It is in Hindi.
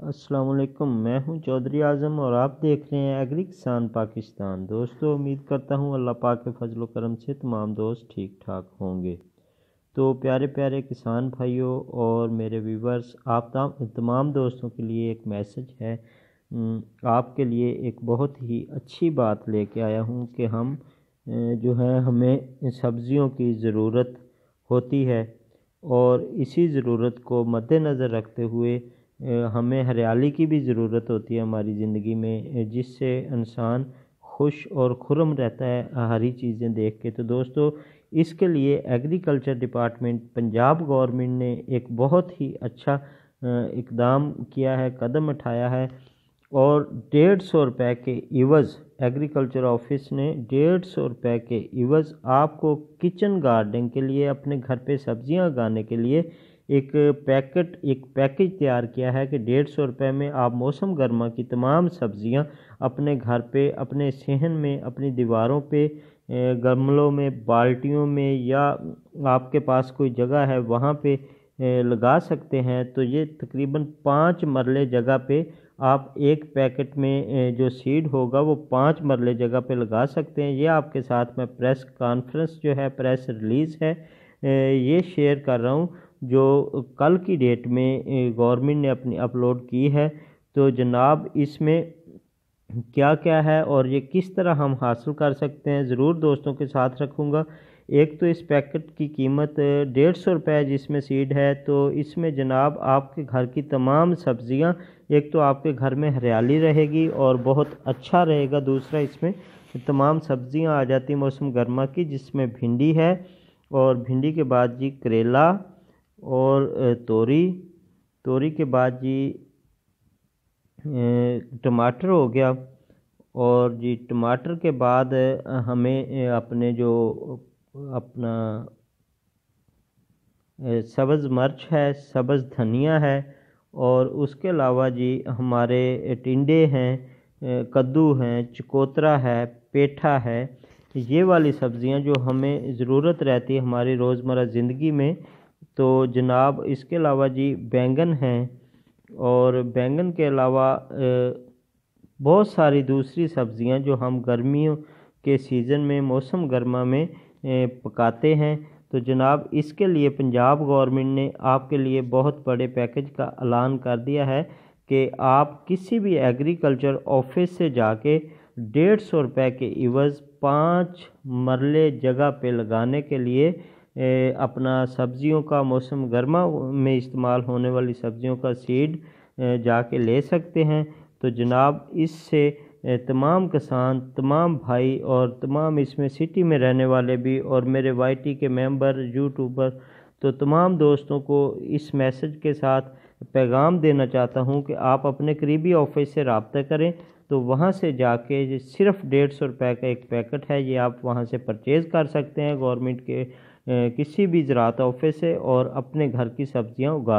अस्सलाम वालेकुम। मैं हूं चौधरी आज़म और आप देख रहे हैं एग्री किसान पाकिस्तान। दोस्तों, उम्मीद करता हूं अल्लाह पाक के फजल करम से तमाम दोस्त ठीक ठाक होंगे। तो प्यारे प्यारे किसान भाइयों और मेरे व्यूवर्स, आप तमाम दोस्तों के लिए एक मैसेज है। आपके लिए एक बहुत ही अच्छी बात लेके आया हूं कि जो है हमें सब्ज़ियों की ज़रूरत होती है और इसी ज़रूरत को मद्देनज़र रखते हुए हमें हरियाली की भी ज़रूरत होती है हमारी ज़िंदगी में, जिससे इंसान खुश और खुर्म रहता है हरी चीज़ें देख के। तो दोस्तों, इसके लिए एग्रीकल्चर डिपार्टमेंट पंजाब गवर्नमेंट ने एक बहुत ही अच्छा इकदाम किया है, कदम उठाया है और 150 रुपये के इवज़ एग्रीकल्चर ऑफिस ने 150 रुपये के इवज़ आपको किचन गार्डनिंग के लिए, अपने घर पे सब्जियां उगाने के लिए एक पैकेज तैयार किया है कि 150 रुपये में आप मौसम गर्मा की तमाम सब्जियां अपने घर पे, अपने सहन में, अपनी दीवारों पे, गमलों में, बाल्टियों में या आपके पास कोई जगह है वहाँ पे लगा सकते हैं। तो ये तकरीबन 5 मरले जगह पे आप एक पैकेट में जो सीड होगा वो 5 मरले जगह पे लगा सकते हैं। ये आपके साथ में प्रेस कॉन्फ्रेंस जो है, प्रेस रिलीज़ है, ये शेयर कर रहा हूँ जो कल की डेट में गवर्नमेंट ने अपनी अपलोड की है। तो जनाब, इसमें क्या क्या है और ये किस तरह हम हासिल कर सकते हैं, ज़रूर दोस्तों के साथ रखूँगा। एक तो इस पैकेट की कीमत 150 रुपये जिसमें सीड है। तो इसमें जनाब आपके घर की तमाम सब्ज़ियां, एक तो आपके घर में हरियाली रहेगी और बहुत अच्छा रहेगा। दूसरा, इसमें तमाम सब्ज़ियां आ जाती मौसम गर्मा की, जिसमें भिंडी है और भिंडी के बाद जी करेला और तोरी के बाद जी टमाटर हो गया और जी टमाटर के बाद हमें अपना सब्ज़ मिर्च है, सब्ज़ धनिया है और उसके अलावा जी हमारे टिंडे हैं, कद्दू हैं, चकोतरा है, पेठा है। ये वाली सब्ज़ियां जो हमें ज़रूरत रहती है हमारी रोज़मर्रा ज़िंदगी में। तो जनाब, इसके अलावा जी बैंगन हैं और बैंगन के अलावा बहुत सारी दूसरी सब्ज़ियां जो हम गर्मियों के सीज़न में, मौसम गर्मा में पकाते हैं। तो जनाब, इसके लिए पंजाब गवर्नमेंट ने आपके लिए बहुत बड़े पैकेज का ऐलान कर दिया है कि आप किसी भी एग्रीकल्चर ऑफिस से जाके 150 रुपये के इवज़ 5 मरले जगह पे लगाने के लिए अपना सब्जियों का, मौसम गर्मा में इस्तेमाल होने वाली सब्जियों का सीड जाके ले सकते हैं। तो जनाब, इससे तमाम किसान, तमाम भाई और तमाम इसमें सिटी में रहने वाले भी और मेरे वाईटी के मेंबर, यूट्यूबर, तो तमाम दोस्तों को इस मैसेज के साथ पैगाम देना चाहता हूं कि आप अपने करीबी ऑफिस से रब्ता करें। तो वहां से जाके सिर्फ 150 रुपये का एक पैकेट है, ये आप वहां से परचेज़ कर सकते हैं गवर्नमेंट के किसी भी ज़राअत ऑफिस से और अपने घर की सब्ज़ियाँ उगा